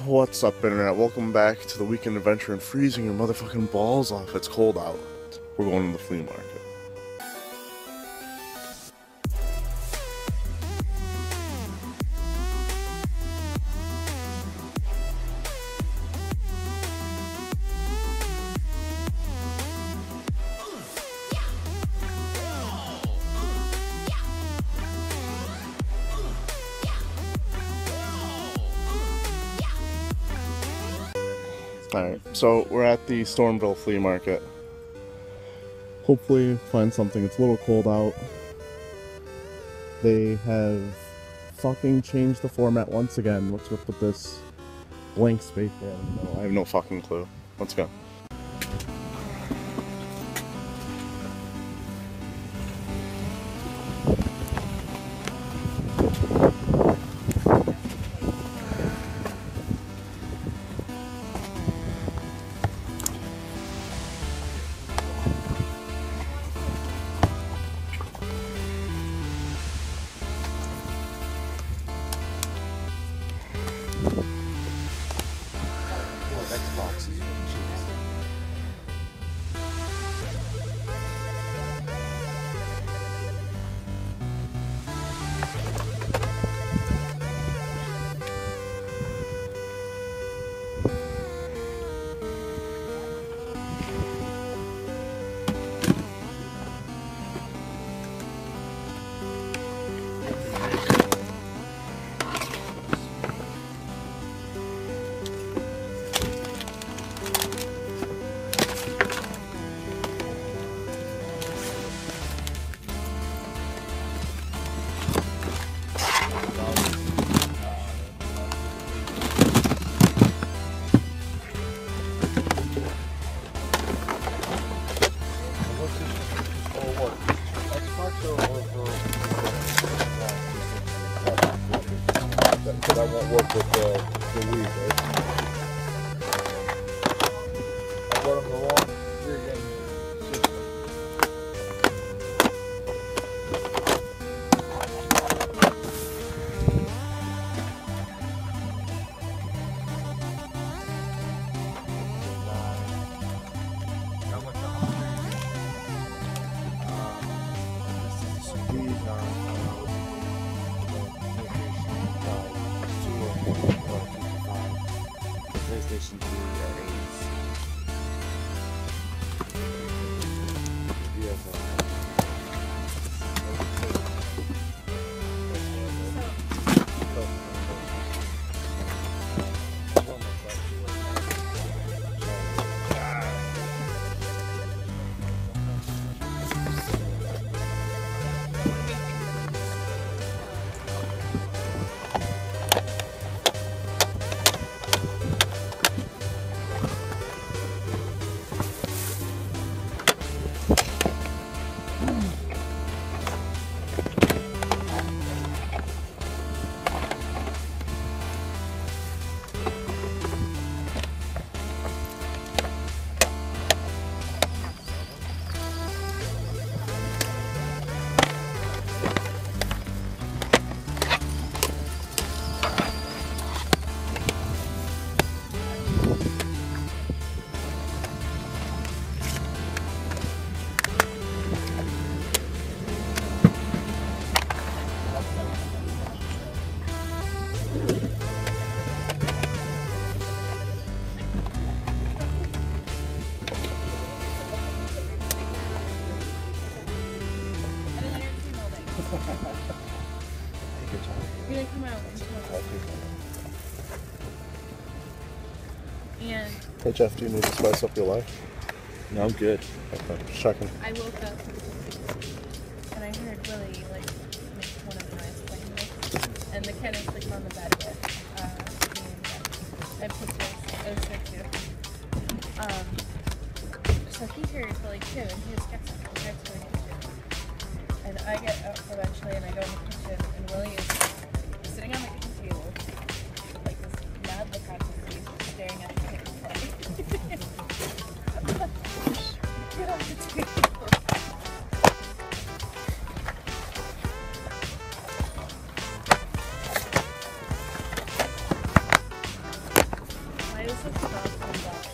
What's up, internet? Welcome back to the weekend adventure and freezing your motherfucking balls off. It's cold out. We're going to the flea market. Alright, so we're at the Stormville Flea Market. Hopefully find something. It's a little cold out. They have fucking changed the format once again. What's up with this blank space there? I have no fucking clue. Let's go. That won't work with the weed, right? I brought them the wrong friggin' system. PlayStation 2 You're gonna come out and Hey Jeff, do you need to spice up your life? No, I'm good. Okay, just checking. I woke up and I heard Willie like make one of the noise playing, and the cat is like on the bed with I put this so he hears Willie too, and he just gets up and starts to the kitchen. And I get up eventually and I go in the kitchen, and Willie is sitting on the kitchen table with like this mad look on his face, staring at the kitchen plate. Get off the table. the stuff from that.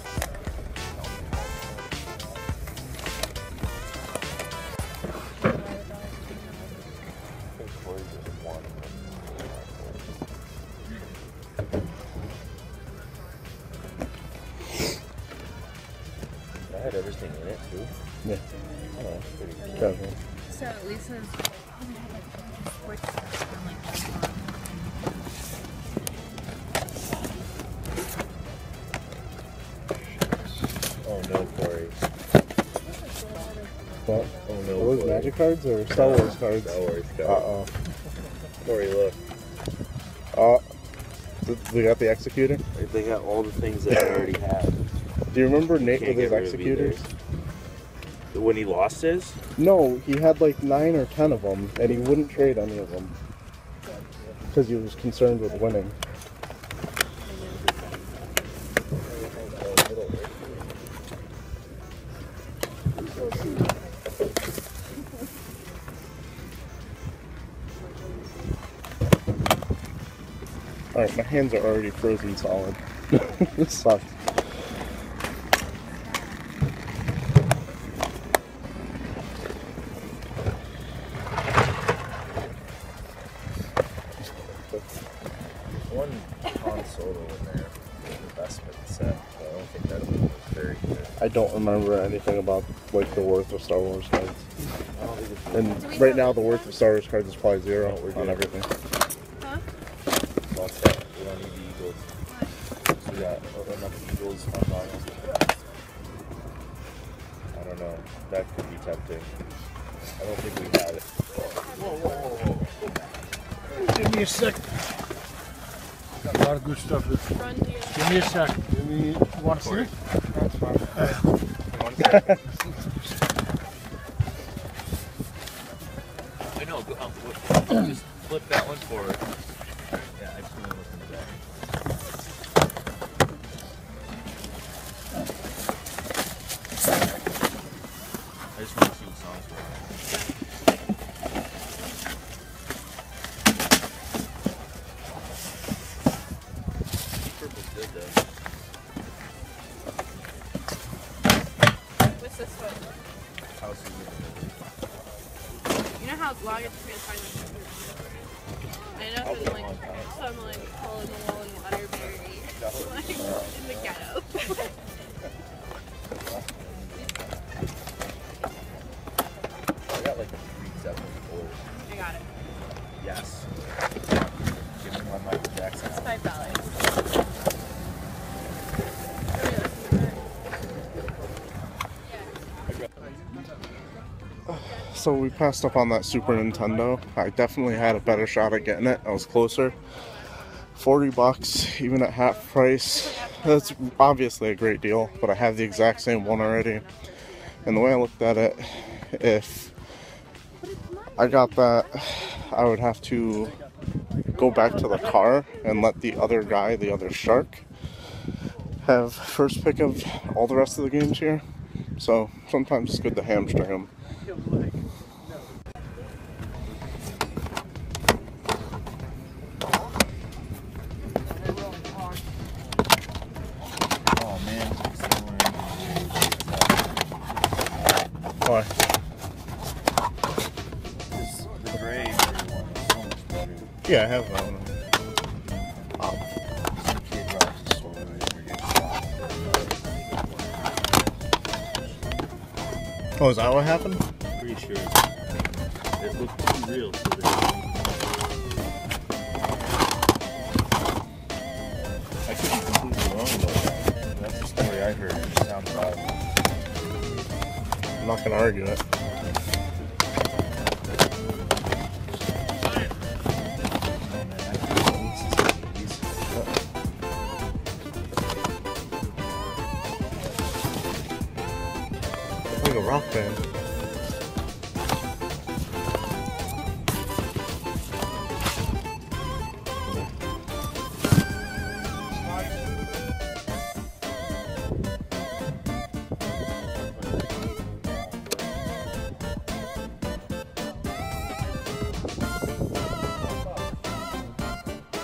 I had everything in it too. Yeah. Oh, that's pretty cool. Casual. So Lisa's sports stuff on like Amazon. Oh no, Corey. What? Oh no. Are those Corey. Magic cards or Star Wars cards? Star Wars cards. Uh-oh. Corey, look. They got the executor? They got all the things that I already had. Do you remember Nate Can't with his get rid of executors? either. When he lost his? No, he had like 9 or 10 of them, and he wouldn't trade any of them. Because he was concerned with winning. Alright, my hands are already frozen solid. This sucks. One Han Solo in there, investment set. So I don't think that was very good. I don't remember anything about like the worth of Star Wars cards. I don't think it's And right now the worth of Star Wars cards is probably 0 We're on good. everything. Huh? lost that. We don't need the Eagles. So we got enough Eagles on Donald. I don't know. That could be tempting. I don't think we had it. Give me a sec. Got a lot of good stuff. Run to your Give me a sec. Give me. You want to see it? That's fine. I know. Just flip that one forward. Yeah, I just want to look in the back. I just want to see what songs were. Purple's good though. What's this one? House is You know how long it took me to find my computer? I know some like hole in the wall and Waterbury, like in the ghetto. I got like 374. I got it. Yes. Give me my Michael Jackson. It's $5. So we passed up on that Super Nintendo. I definitely had a better shot at getting it. I was closer. $40, even at half price. That's obviously a great deal, but I have the exact same one already. And the way I looked at it, if I got that, I would have to go back to the car and let the other guy, the other shark, have first pick of all the rest of the games here. So sometimes it's good to hamstring them. Oh man. Why? The gray one is so much better. Yeah, I have that one. Kid Rocks is so really Oh, is that what happened? pretty sure it looked too real, so they I could be completely wrong about that. That's the story I heard. It sounds odd. I'm not gonna argue it. Oh man, I can't wait to see these. Like a rock band.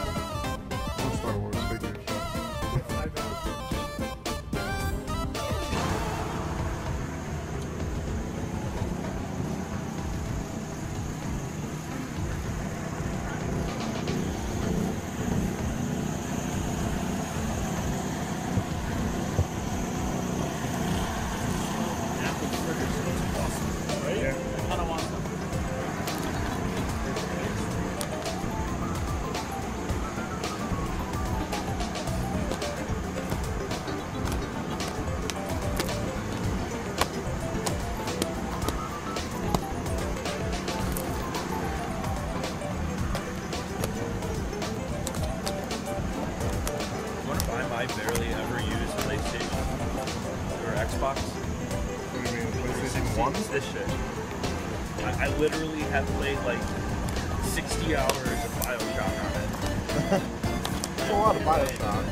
Star Wars figures. I barely ever use PlayStation or Xbox. What do you mean, PlayStation 1? It's this shit. I literally have played like 60 hours of Bioshock on it. That's a lot of Bioshock.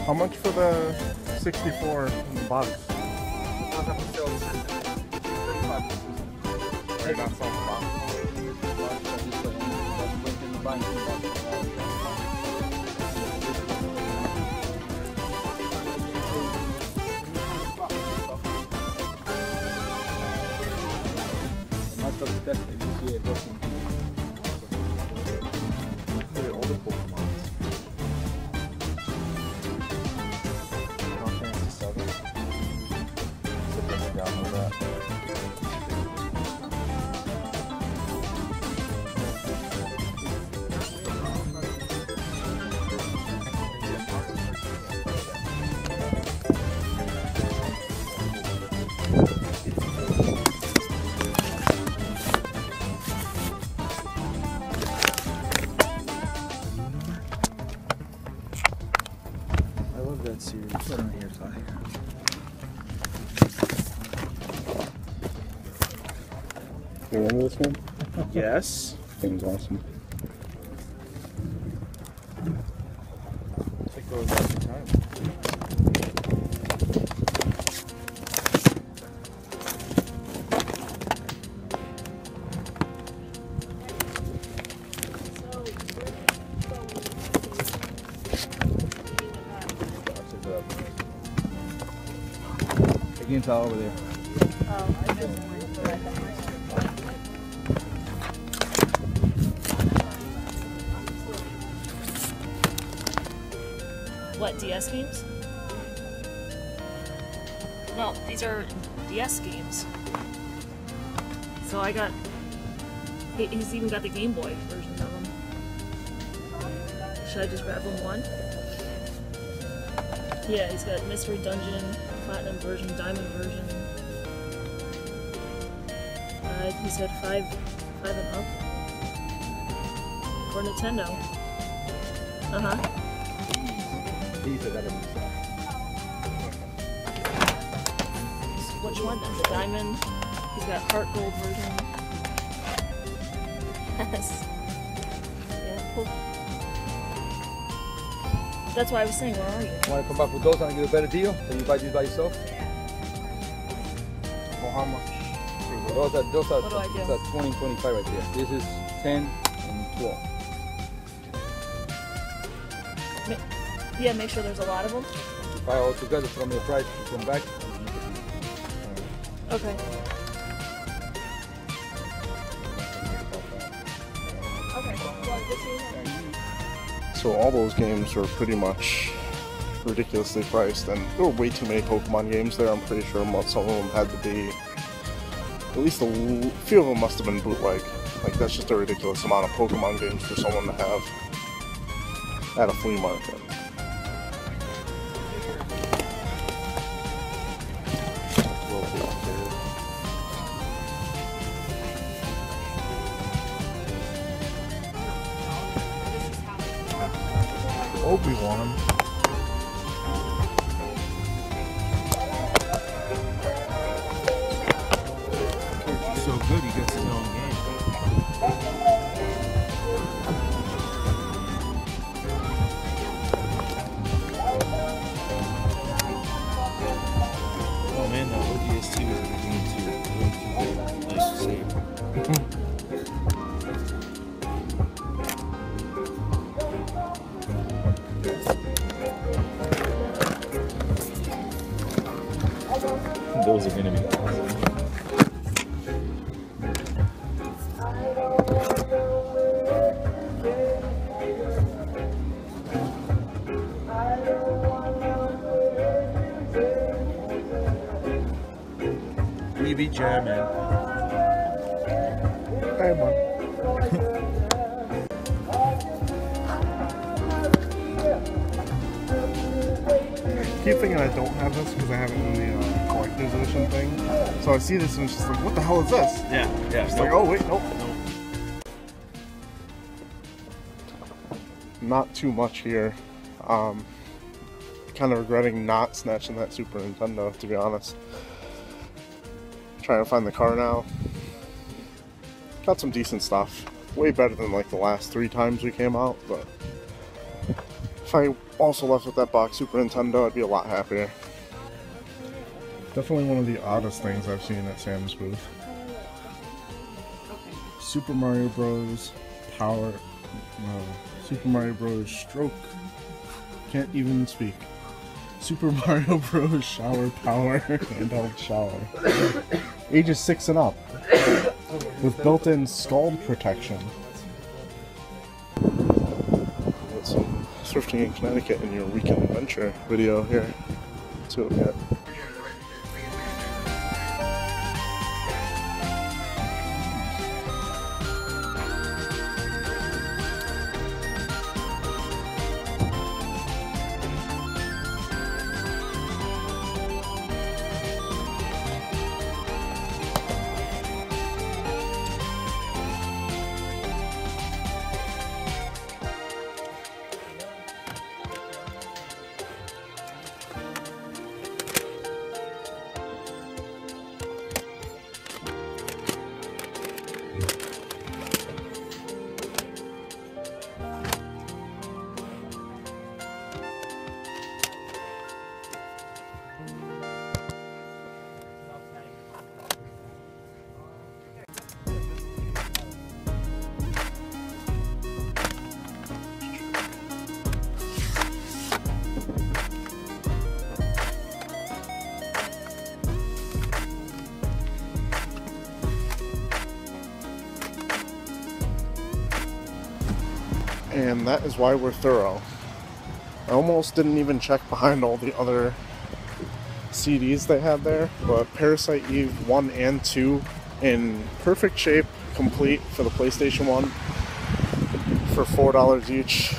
How much for the 64 in the box? They're not selling the box. They're older Pokemon. Final Fantasy 7. So let's download that. I love that series. Put on here, Ty. You remember this one? Yes. Game's awesome. I think those back in time. Against all over there. Oh, I just went to that. What, DS games? No, these are DS games. So I got... He's even got the Game Boy version of them. Should I just grab him one? Yeah, he's got Mystery Dungeon, Platinum version, Diamond version. He said 5 and up. For Nintendo. Uh-huh. These are gotta be Which one then? The Diamond? He's got Heart Gold version. Yes. Yeah, cool. That's why I was saying, where are you? Want to come back with those and get a better deal? Then you buy these by yourself? Well, how much? Those are What do I do? Those are 20 and 25 right there. This is 10 and 12. Yeah, make sure there's a lot of them. You buy all together, throw me a price, you come back. Okay. Okay. Well, this is... So all those games were pretty much ridiculously priced, and there were way too many Pokemon games there. I'm pretty sure some of them had to be, at least a few of them must have been bootleg. Like, that's just a ridiculous amount of Pokemon games for someone to have at a flea market. Obi-Wan. So good, he gets his own game. Oh man, that ODST was everything too. Nice to see. Those are gonna be awesome. We be jamming. Hey, man. Keep thinking I don't have this because I have it in the collector. Collector's Edition thing. So I see this and it's just like, what the hell is this? Yeah, yeah. It's like, oh wait, nope. Not too much here. Kind of regretting not snatching that Super Nintendo, to be honest. Trying to find the car now. Got some decent stuff. Way better than like the last 3 times we came out, but if I also left with that box Super Nintendo, I'd be a lot happier. Definitely one of the oddest things I've seen at Sam's booth. Super Mario Bros. Power. No. Super Mario Bros. Stroke. Can't even speak. Super Mario Bros. Shower Power handheld shower. Ages 6 and up. With built-in scald protection. Got some thrifting in Connecticut in your weekend adventure video here. Let's see what we got. And that is why we're thorough. I almost didn't even check behind all the other CDs they had there, but Parasite Eve 1 and 2 in perfect shape, complete for the PlayStation 1 for $4 each.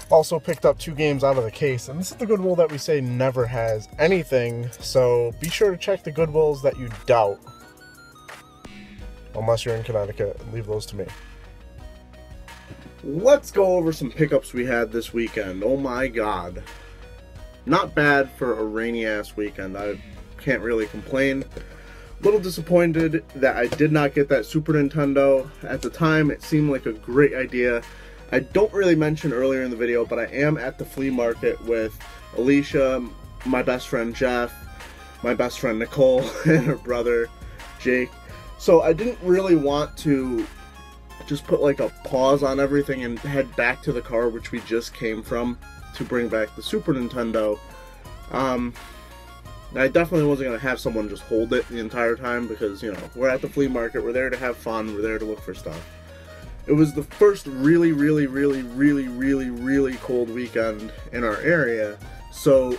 Also picked up 2 games out of the case, and this is the Goodwill that we say never has anything, so be sure to check the Goodwills that you doubt. Unless you're in Connecticut, leave those to me. Let's go over some pickups we had this weekend. Oh my god. Not bad for a rainy ass weekend. I can't really complain. A little disappointed that I did not get that Super Nintendo. At the time, it seemed like a great idea. I don't really mention earlier in the video, but I am at the flea market with Alicia, my best friend Jeff, my best friend Nicole, and her brother Jake. So I didn't really want to just put like a pause on everything and head back to the car which we just came from to bring back the Super Nintendo. I definitely wasn't going to have someone just hold it the entire time because, you know, we're at the flea market, we're there to have fun, we're there to look for stuff. It was the first really cold weekend in our area, so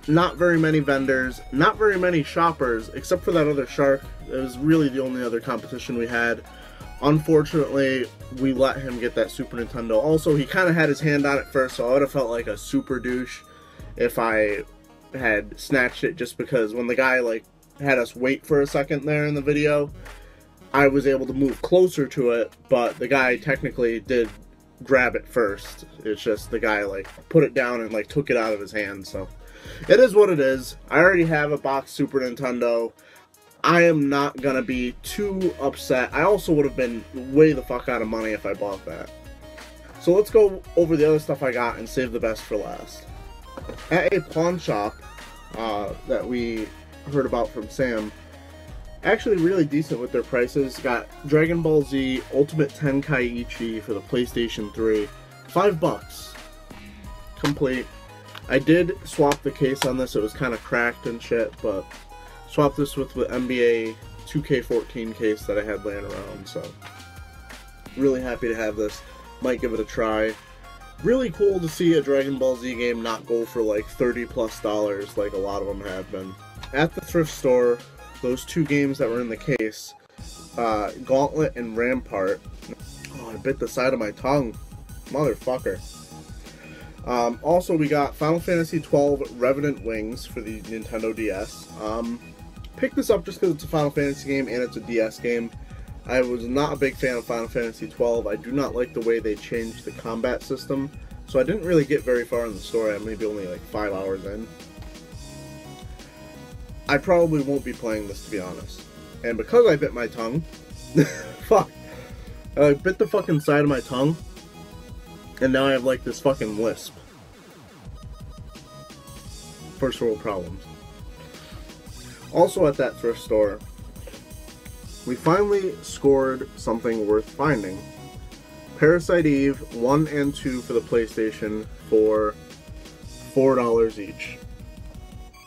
not very many vendors, not very many shoppers, except for that other shark. It was really the only other competition we had. Unfortunately, we let him get that Super Nintendo. Also, he kind of had his hand on it first, so I would have felt like a super douche if I had snatched it, just because when the guy like had us wait for a second there in the video, I was able to move closer to it, but the guy technically did grab it first. It's just the guy like put it down and like took it out of his hand, so it is what it is. I already have a box Super Nintendo. I am not gonna be too upset. I also would have been way the fuck out of money if I bought that. So let's go over the other stuff I got and save the best for last. At a pawn shop that we heard about from Sam, actually really decent with their prices. Got Dragon Ball Z Ultimate Tenkaichi for the PlayStation 3. $5. Complete. I did swap the case on this. It was kind of cracked and shit, but swapped this with the NBA 2K14 case that I had laying around, so really happy to have this. Might give it a try. Really cool to see a Dragon Ball Z game not go for like $30+ like a lot of them have been. At the thrift store, those 2 games that were in the case, Gauntlet and Rampart. Oh, I bit the side of my tongue. Motherfucker. Also, we got Final Fantasy XII Revenant Wings for the Nintendo DS. Picked this up just because it's a Final Fantasy game and it's a DS game. I was not a big fan of Final Fantasy XII. I do not like the way they changed the combat system, so I didn't really get very far in the story. I'm maybe only like 5 hours in. I probably won't be playing this, to be honest. And because I bit my tongue, fuck, I bit the fucking side of my tongue, and now I have like this fucking lisp. First world problems. Also at that thrift store, we finally scored something worth finding. Parasite Eve 1 and 2 for the PlayStation for $4 each.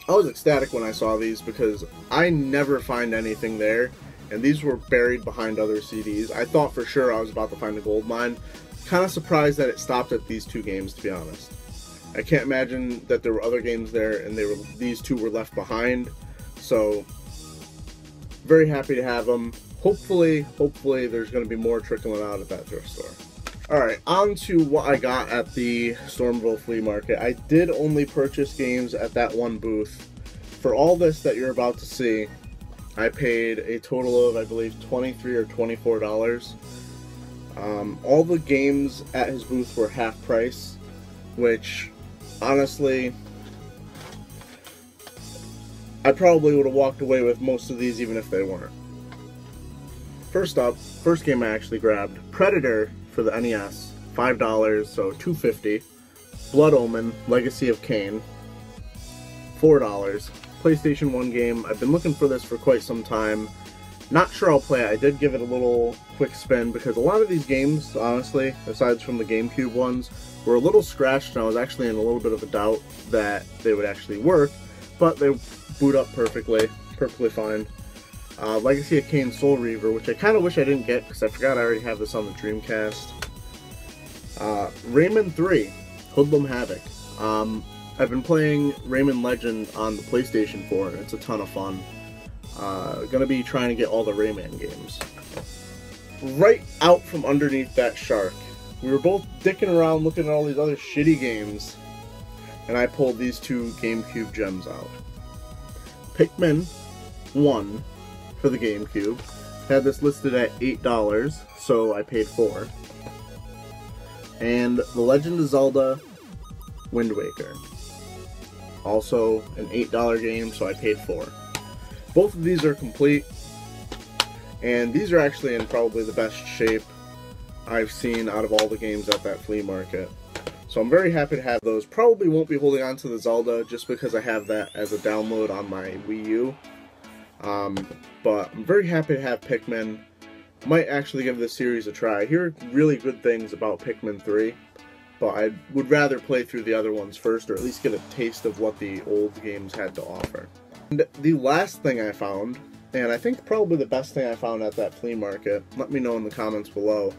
I was ecstatic when I saw these because I never find anything there, and these were buried behind other CDs. I thought for sure I was about to find a gold mine. Kind of surprised that it stopped at these 2 games, to be honest. I can't imagine that there were other games there and these 2 were left behind. So, very happy to have them. Hopefully there's going to be more trickling out at that thrift store. Alright, on to what I got at the Stormville Flea Market. I did only purchase games at that one booth. For all this that you're about to see, I paid a total of, I believe, $23 or $24. All the games at his booth were half price, which, honestly, I probably would have walked away with most of these even if they weren't. First up, first game I actually grabbed, Predator for the NES, $5, so $2.50. Blood Omen, Legacy of Kain, $4. PlayStation 1 game. I've been looking for this for quite some time. Not sure I'll play it. I did give it a little quick spin because a lot of these games, honestly, aside from the GameCube ones, were a little scratched, and I was actually in a little bit of a doubt that they would actually work, but they boot up perfectly fine. Legacy of Kain Soul Reaver, which I kind of wish I didn't get because I forgot I already have this on the Dreamcast. Rayman 3, Hoodlum Havoc. I've been playing Rayman Legend on the PlayStation 4, and it's a ton of fun. Gonna be trying to get all the Rayman games. Right out from underneath that shark, we were both dicking around looking at all these other shitty games, and I pulled these 2 GameCube gems out. Pikmin 1 for the GameCube. Had this listed at $8, so I paid $4. And The Legend of Zelda Wind Waker. Also an $8 game, so I paid $4. Both of these are complete, and these are actually in probably the best shape I've seen out of all the games at that flea market. So I'm very happy to have those. Probably won't be holding on to the Zelda just because I have that as a download on my Wii U. But I'm very happy to have Pikmin. Might actually give this series a try. I hear really good things about Pikmin 3, but I would rather play through the other ones first, or at least get a taste of what the old games had to offer. And the last thing I found, and I think probably the best thing I found at that flea market, let me know in the comments below,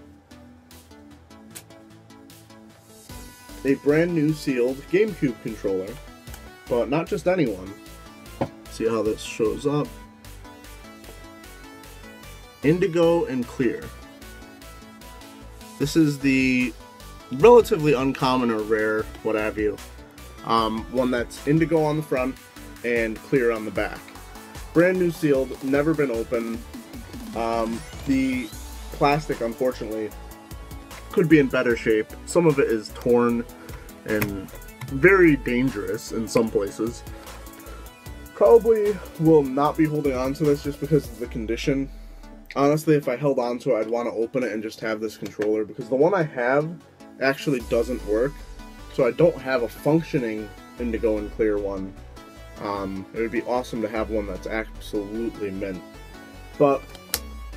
a brand new sealed GameCube controller, but not just any one. See how this shows up. Indigo and Clear. This is the relatively uncommon or rare, what have you, one that's indigo on the front and clear on the back. Brand new sealed, never been opened. The plastic, unfortunately, could be in better shape. Some of it is torn and very dangerous in some places. Probably will not be holding on to this just because of the condition. Honestly, if I held on to it, I'd want to open it and just have this controller, because the one I have actually doesn't work. So I don't have a functioning indigo and clear one. It would be awesome to have one that's absolutely mint. But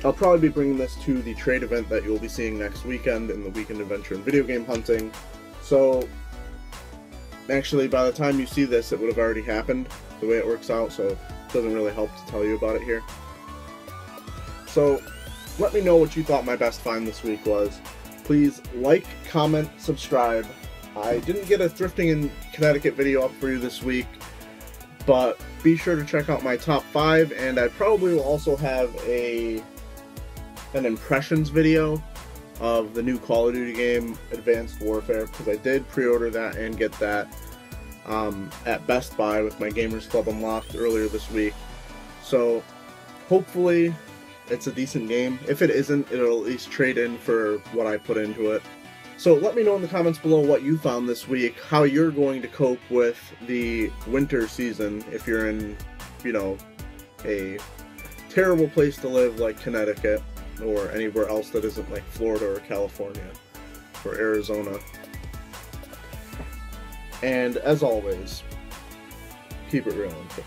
I'll probably be bringing this to the trade event that you'll be seeing next weekend in the Weekend Adventure in Video Game Hunting. So actually, by the time you see this, it would have already happened, the way it works out, so it doesn't really help to tell you about it here. So let me know what you thought my best find this week was. Please like, comment, subscribe. I didn't get a Thrifting in Connecticut video up for you this week, but be sure to check out my top 5, and I probably will also have an impressions video of the new Call of Duty game, Advanced Warfare, because I did pre-order that and get that at Best Buy with my Gamers Club Unlocked earlier this week. So hopefully it's a decent game. If it isn't, it'll at least trade in for what I put into it. So let me know in the comments below what you found this week, how you're going to cope with the winter season if you're in, you know, a terrible place to live like Connecticut or anywhere else that isn't like Florida or California or Arizona. And as always, keep it real and chill.